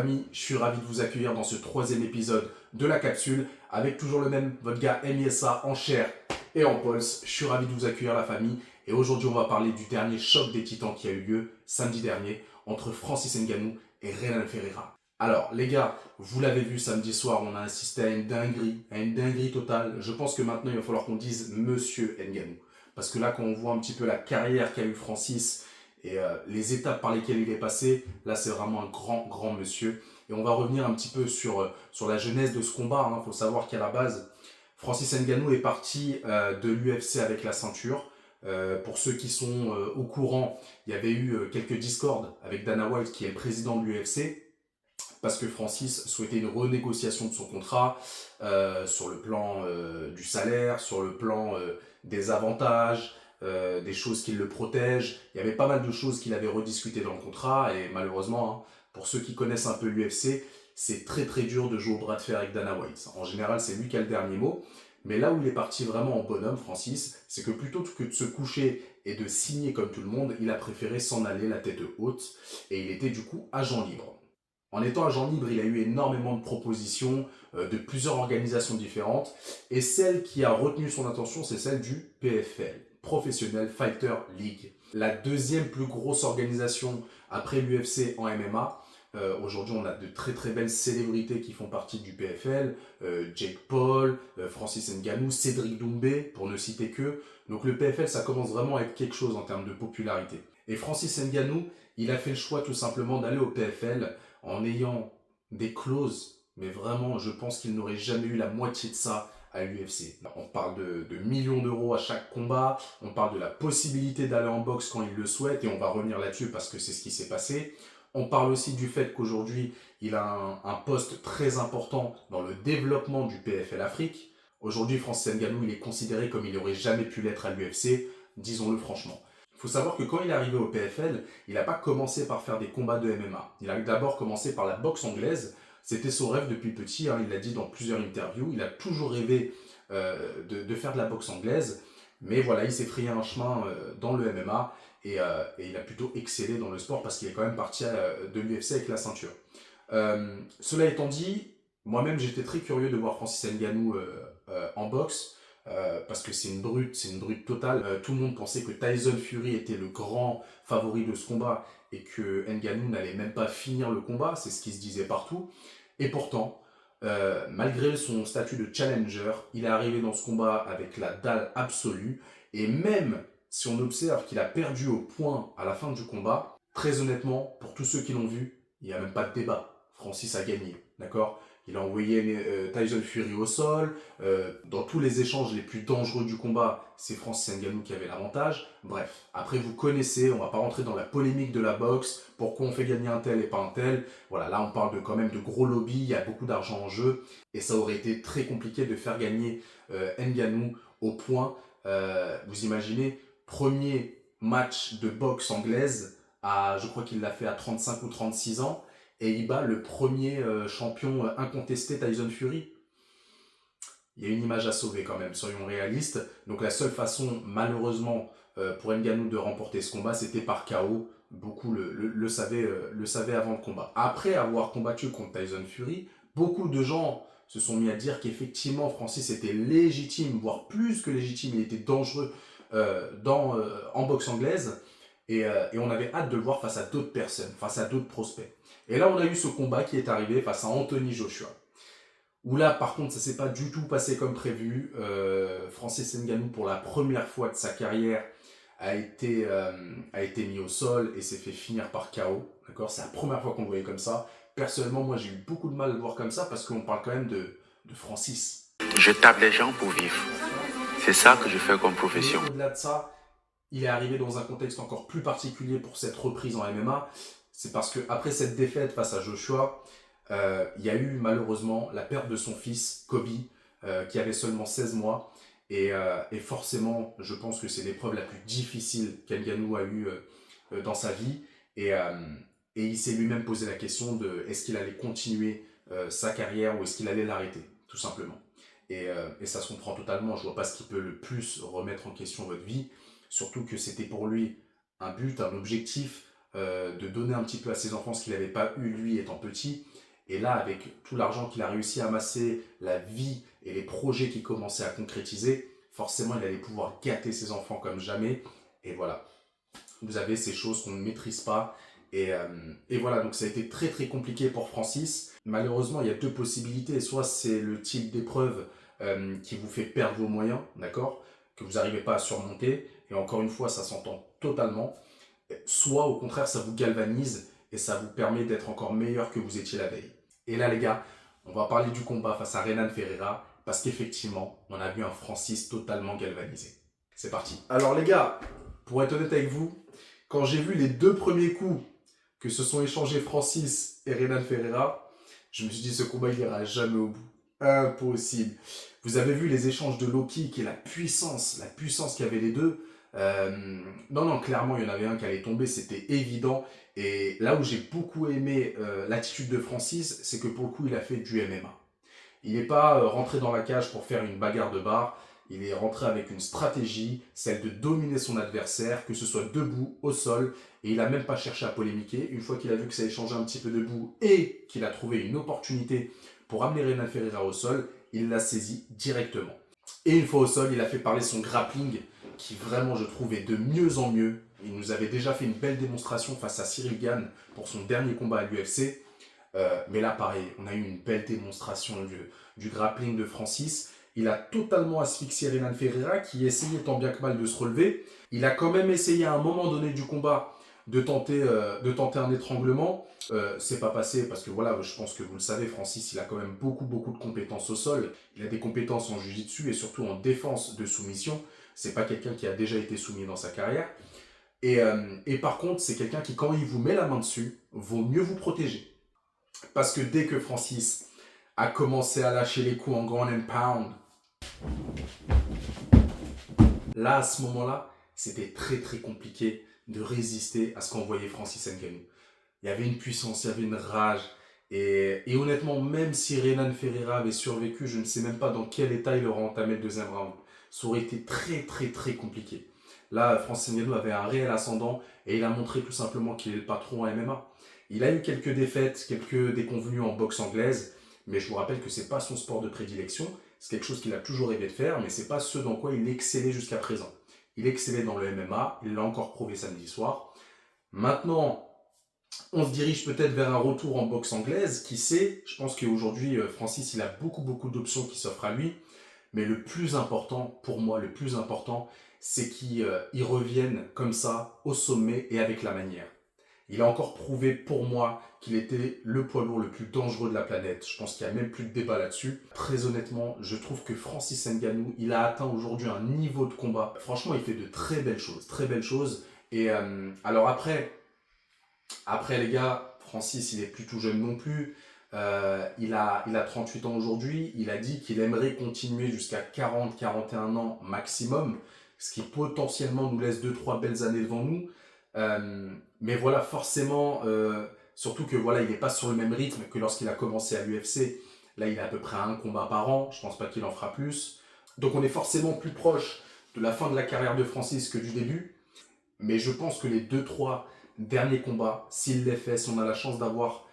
famille, je suis ravi de vous accueillir dans ce troisième épisode de la capsule avec toujours le même, votre gars MISA en chair et en pulse. Je suis ravi de vous accueillir la famille et aujourd'hui on va parler du dernier choc des titans qui a eu lieu samedi dernier entre Francis Ngannou et Renan Ferreira. Alors les gars, vous l'avez vu samedi soir, on a assisté à une dinguerie totale. Je pense que maintenant il va falloir qu'on dise Monsieur Ngannou. Parce que là quand on voit un petit peu la carrière qu'a eu Francis et les étapes par lesquelles il est passé, là c'est vraiment un grand monsieur. Et on va revenir un petit peu sur la genèse de ce combat. Il faut savoir qu'à la base, Francis Ngannou est parti de l'UFC avec la ceinture. Pour ceux qui sont au courant, il y avait eu quelques discordes avec Dana White qui est le président de l'UFC parce que Francis souhaitait une renégociation de son contrat sur le plan du salaire, sur le plan des avantages, des choses qui le protègent. Il y avait pas mal de choses qu'il avait rediscutées dans le contrat et malheureusement, pour ceux qui connaissent un peu l'UFC, c'est très dur de jouer au bras de fer avec Dana White. En général, c'est lui qui a le dernier mot. Mais là où il est parti vraiment en bonhomme, Francis, c'est que plutôt que de se coucher et de signer comme tout le monde, il a préféré s'en aller la tête haute et il était du coup agent libre. En étant agent libre, il a eu énormément de propositions de plusieurs organisations différentes et celle qui a retenu son attention, c'est celle du PFL, Professional Fighter League. La deuxième plus grosse organisation après l'UFC en MMA. Aujourd'hui, on a de très belles célébrités qui font partie du PFL, Jake Paul, Francis Ngannou, Cédric Doumbé, pour ne citer que. Donc le PFL, ça commence vraiment à être quelque chose en termes de popularité. Et Francis Ngannou, il a fait le choix tout simplement d'aller au PFL en ayant des clauses, mais vraiment, je pense qu'il n'aurait jamais eu la moitié de ça à l'UFC. On parle de millions d'euros à chaque combat, on parle de la possibilité d'aller en boxe quand il le souhaite, et on va revenir là-dessus parce que c'est ce qui s'est passé. On parle aussi du fait qu'aujourd'hui, il a un poste très important dans le développement du PFL Afrique. Aujourd'hui, Francis Ngannou, il est considéré comme il n'aurait jamais pu l'être à l'UFC, disons-le franchement. Il faut savoir que quand il est arrivé au PFL, il n'a pas commencé par faire des combats de MMA. Il a d'abord commencé par la boxe anglaise. C'était son rêve depuis petit, il l'a dit dans plusieurs interviews. Il a toujours rêvé de faire de la boxe anglaise. Mais voilà, il s'est frayé un chemin dans le MMA et il a plutôt excellé dans le sport parce qu'il est quand même parti de l'UFC avec la ceinture. Cela étant dit, moi-même j'étais très curieux de voir Francis Ngannou en boxe. Parce que c'est une brute totale. Tout le monde pensait que Tyson Fury était le grand favori de ce combat et que Ngannou n'allait même pas finir le combat, c'est ce qui se disait partout. Et pourtant, malgré son statut de challenger, il est arrivé dans ce combat avec la dalle absolue. Et même si on observe qu'il a perdu au point à la fin du combat, très honnêtement, pour tous ceux qui l'ont vu, il n'y a même pas de débat. Francis a gagné, d'accord ? Il a envoyé Tyson Fury au sol. Dans tous les échanges les plus dangereux du combat, c'est Francis Ngannou qui avait l'avantage. Bref, après vous connaissez, on va pas rentrer dans la polémique de la boxe, pourquoi on fait gagner un tel et pas un tel. Voilà, là on parle quand même de gros lobby, il y a beaucoup d'argent en jeu, et ça aurait été très compliqué de faire gagner Ngannou au point. Vous imaginez, premier match de boxe anglaise, je crois qu'il l'a fait à 35 ou 36 ans, et il bat le premier champion incontesté Tyson Fury. Il y a une image à sauver quand même, soyons réalistes. Donc la seule façon, malheureusement, pour Ngannou de remporter ce combat, c'était par KO. Beaucoup le savaient avant le combat. Après avoir combattu contre Tyson Fury, beaucoup de gens se sont mis à dire qu'effectivement Francis était légitime, voire plus que légitime, il était dangereux en boxe anglaise. Et on avait hâte de le voir face à d'autres personnes, face à d'autres prospects. Et là, on a eu ce combat qui est arrivé face à Anthony Joshua. Où là, par contre, ça s'est pas du tout passé comme prévu. Francis Ngannou, pour la première fois de sa carrière, a été mis au sol et s'est fait finir par KO. D'accord ? C'est la première fois qu'on le voyait comme ça. Personnellement, moi, j'ai eu beaucoup de mal à le voir comme ça parce qu'on parle quand même de Francis. Je tape les gens pour vivre. C'est ça que je fais comme profession. Mais au-delà de ça, il est arrivé dans un contexte encore plus particulier pour cette reprise en MMA. C'est parce qu'après cette défaite face à Joshua, il y a eu malheureusement la perte de son fils, Kobe, qui avait seulement 16 mois. Et forcément, je pense que c'est l'épreuve la plus difficile qu'Ngannou a eue dans sa vie. Et il s'est lui-même posé la question de est-ce qu'il allait continuer sa carrière ou est-ce qu'il allait l'arrêter, tout simplement. Et ça se comprend totalement. Je vois pas ce qui peut le plus remettre en question votre vie. Surtout que c'était pour lui un but, un objectif, de donner un petit peu à ses enfants ce qu'il n'avait pas eu lui étant petit. Et là, avec tout l'argent qu'il a réussi à amasser, la vie et les projets qu'il commençait à concrétiser, forcément, il allait pouvoir gâter ses enfants comme jamais. Et voilà, vous avez ces choses qu'on ne maîtrise pas. Et voilà, donc ça a été très très compliqué pour Francis. Malheureusement, il y a deux possibilités. Soit c'est le type d'épreuve qui vous fait perdre vos moyens, d'accord, que vous n'arrivez pas à surmonter. Et encore une fois, ça s'entend totalement. Soit au contraire, ça vous galvanise et ça vous permet d'être encore meilleur que vous étiez la veille. Et là, les gars, on va parler du combat face à Renan Ferreira parce qu'effectivement, on a vu un Francis totalement galvanisé. C'est parti. Alors les gars, pour être honnête avec vous, quand j'ai vu les deux premiers coups que se sont échangés Francis et Renan Ferreira, je me suis dit ce combat il ira jamais au bout. Impossible. Vous avez vu les échanges de low kick et la puissance qu'il y avait les deux. Non, clairement, il y en avait un qui allait tomber, c'était évident. Et là où j'ai beaucoup aimé l'attitude de Francis, c'est que pour le coup, il a fait du MMA. Il n'est pas rentré dans la cage pour faire une bagarre de bar. Il est rentré avec une stratégie, celle de dominer son adversaire, que ce soit debout, au sol. Et il n'a même pas cherché à polémiquer. Une fois qu'il a vu que ça échangeait un petit peu debout et qu'il a trouvé une opportunité pour amener Renan Ferreira au sol, il l'a saisi directement. Et une fois au sol, il a fait parler son grappling, qui vraiment, je trouve, est de mieux en mieux. Il nous avait déjà fait une belle démonstration face à Cyril Gane pour son dernier combat à l'UFC. Mais là, pareil, on a eu une belle démonstration du grappling de Francis. Il a totalement asphyxié Renan Ferreira, qui essayait tant bien que mal de se relever. Il a quand même essayé à un moment donné du combat de tenter un étranglement. C'est pas passé parce que voilà, je pense que vous le savez, Francis, il a quand même beaucoup de compétences au sol. Il a des compétences en jiu-jitsu et surtout en défense de soumission. C'est pas quelqu'un qui a déjà été soumis dans sa carrière. Et par contre, c'est quelqu'un qui, quand il vous met la main dessus, vaut mieux vous protéger. Parce que dès que Francis a commencé à lâcher les coups en ground and pound, là, à ce moment-là, c'était très très compliqué de résister à ce qu'envoyait Francis Ngannou. Il y avait une puissance, il y avait une rage. Et honnêtement, même si Renan Ferreira avait survécu, je ne sais même pas dans quel état il aurait entamé le deuxième round. Ça aurait été très très très compliqué. Là, Francis Ngannou avait un réel ascendant et il a montré tout simplement qu'il est le patron en MMA. Il a eu quelques défaites, quelques déconvenues en boxe anglaise, mais je vous rappelle que ce n'est pas son sport de prédilection. C'est quelque chose qu'il a toujours rêvé de faire, mais ce n'est pas ce dans quoi il excellait jusqu'à présent. Il excellait dans le MMA, il l'a encore prouvé samedi soir. Maintenant, on se dirige peut-être vers un retour en boxe anglaise, qui sait. Je pense qu'aujourd'hui, Francis, il a beaucoup d'options qui s'offrent à lui. Mais le plus important, pour moi, le plus important, c'est qu'il revienne comme ça, au sommet et avec la manière. Il a encore prouvé pour moi qu'il était le poids lourd le plus dangereux de la planète. Je pense qu'il n'y a même plus de débat là-dessus. Très honnêtement, je trouve que Francis Ngannou, il a atteint aujourd'hui un niveau de combat. Franchement, il fait de très belles choses, très belles choses. Et alors après les gars, Francis, il est plus tout jeune non plus. Il a 38 ans aujourd'hui. Il a dit qu'il aimerait continuer jusqu'à 40-41 ans maximum, ce qui potentiellement nous laisse 2-3 belles années devant nous. Mais voilà, forcément, surtout que voilà, il n'est pas sur le même rythme que lorsqu'il a commencé à l'UFC. Là, il est à peu près à un combat par an. Je ne pense pas qu'il en fera plus. Donc on est forcément plus proche de la fin de la carrière de Francis que du début. Mais je pense que les 2-3 derniers combats, s'il les fait, si on a la chance d'avoir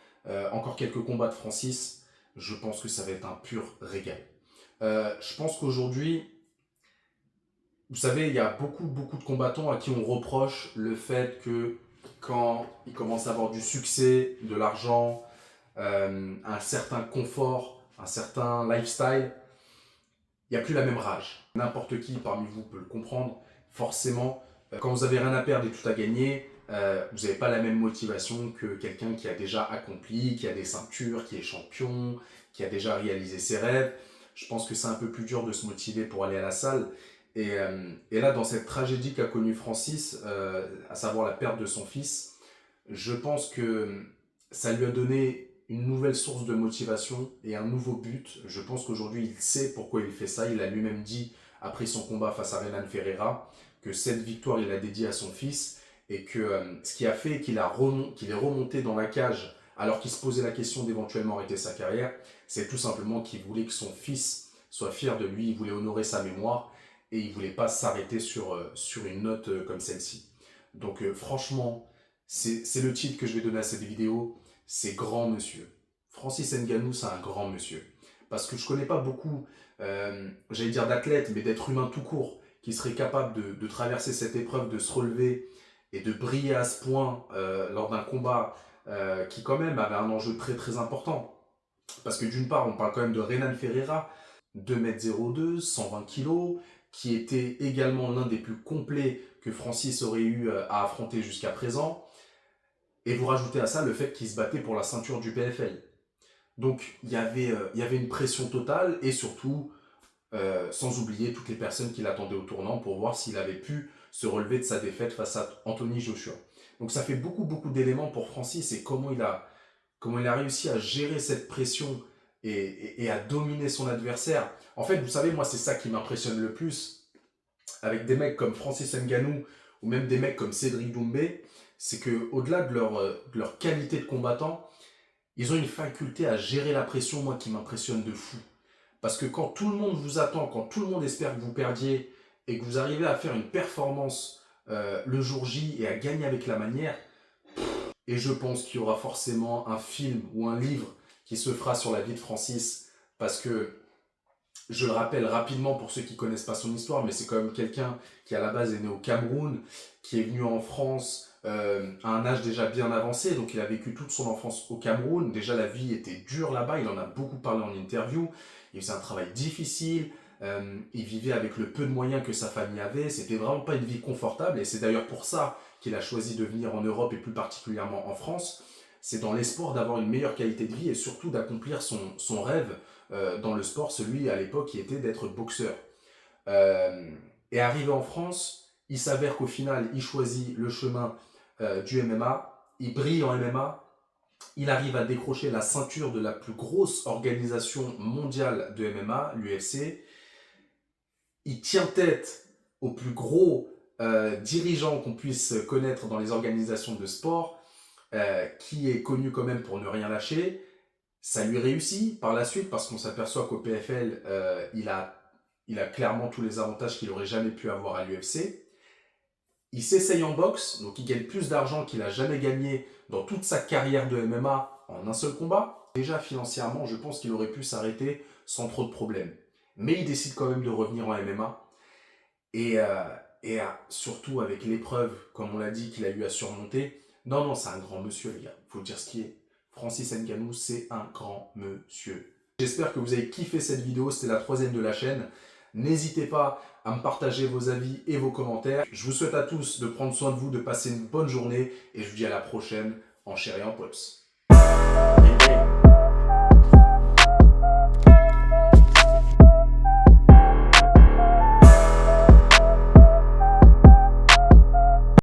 encore quelques combats de Francis, je pense que ça va être un pur régal. Je pense qu'aujourd'hui, vous savez, il y a beaucoup de combattants à qui on reproche le fait que quand ils commencent à avoir du succès, de l'argent, un certain confort, un certain lifestyle, il n'y a plus la même rage. N'importe qui parmi vous peut le comprendre. Forcément, quand vous n'avez rien à perdre et tout à gagner, vous n'avez pas la même motivation que quelqu'un qui a déjà accompli, qui a des ceintures, qui est champion, qui a déjà réalisé ses rêves. Je pense que c'est un peu plus dur de se motiver pour aller à la salle. Et là, dans cette tragédie qu'a connue Francis, à savoir la perte de son fils, je pense que ça lui a donné une nouvelle source de motivation et un nouveau but. Je pense qu'aujourd'hui, il sait pourquoi il fait ça. Il a lui-même dit, après son combat face à Renan Ferreira, que cette victoire, il l'a dédiée à son fils et que ce qui a fait qu'il est remonté dans la cage alors qu'il se posait la question d'éventuellement arrêter sa carrière, c'est tout simplement qu'il voulait que son fils soit fier de lui, il voulait honorer sa mémoire et il ne voulait pas s'arrêter sur une note comme celle-ci. Donc franchement, c'est le titre que je vais donner à cette vidéo, c'est grand monsieur. Francis Ngannou, c'est un grand monsieur. Parce que je ne connais pas beaucoup, j'allais dire d'athlètes, mais d'êtres humains tout court, qui seraient capables de traverser cette épreuve, de se relever et de briller à ce point lors d'un combat qui quand même avait un enjeu très très important. Parce que d'une part, on parle quand même de Renan Ferreira, 2,02 m, 120 kg, qui était également l'un des plus complets que Francis aurait eu à affronter jusqu'à présent. Et vous rajoutez à ça le fait qu'il se battait pour la ceinture du PFL. Donc il y avait une pression totale et surtout, sans oublier toutes les personnes qui l'attendaient au tournant pour voir s'il avait pu se relever de sa défaite face à Anthony Joshua. Donc ça fait beaucoup d'éléments pour Francis et comment il a réussi à gérer cette pression et à dominer son adversaire. En fait, vous savez, moi, c'est ça qui m'impressionne le plus avec des mecs comme Francis Ngannou ou même des mecs comme Cédric Doumbé, c'est qu'au-delà de leur qualité de combattant, ils ont une faculté à gérer la pression, moi, qui m'impressionne de fou. Parce que quand tout le monde vous attend, quand tout le monde espère que vous perdiez et que vous arrivez à faire une performance le jour J et à gagner avec la manière, et je pense qu'il y aura forcément un film ou un livre qui se fera sur la vie de Francis, parce que, je le rappelle rapidement pour ceux qui ne connaissent pas son histoire, mais c'est quand même quelqu'un qui à la base est né au Cameroun, qui est venu en France à un âge déjà bien avancé, donc il a vécu toute son enfance au Cameroun. Déjà la vie était dure là-bas, il en a beaucoup parlé en interview, il faisait un travail difficile, il vivait avec le peu de moyens que sa famille avait, c'était vraiment pas une vie confortable, et c'est d'ailleurs pour ça qu'il a choisi de venir en Europe et plus particulièrement en France. C'est dans l'espoir d'avoir une meilleure qualité de vie et surtout d'accomplir son rêve dans le sport, celui à l'époque qui était d'être boxeur. Et arrivé en France, il s'avère qu'au final, il choisit le chemin du MMA, il brille en MMA, il arrive à décrocher la ceinture de la plus grosse organisation mondiale de MMA, l'UFC, il tient tête aux plus gros dirigeants qu'on puisse connaître dans les organisations de sport, qui est connu quand même pour ne rien lâcher. Ça lui réussit par la suite parce qu'on s'aperçoit qu'au PFL, il a clairement tous les avantages qu'il n'aurait jamais pu avoir à l'UFC. Il s'essaye en boxe, donc il gagne plus d'argent qu'il n'a jamais gagné dans toute sa carrière de MMA en un seul combat. Déjà financièrement, je pense qu'il aurait pu s'arrêter sans trop de problèmes. Mais il décide quand même de revenir en MMA. Et surtout avec l'épreuve, comme on l'a dit, qu'il a eu à surmonter. Non, c'est un grand monsieur, les gars. Il faut dire ce qui est. Francis Ngannou, c'est un grand monsieur. J'espère que vous avez kiffé cette vidéo. C'était la 3e de la chaîne. N'hésitez pas à me partager vos avis et vos commentaires. Je vous souhaite à tous de prendre soin de vous, de passer une bonne journée. Et je vous dis à la prochaine en chair et en poils.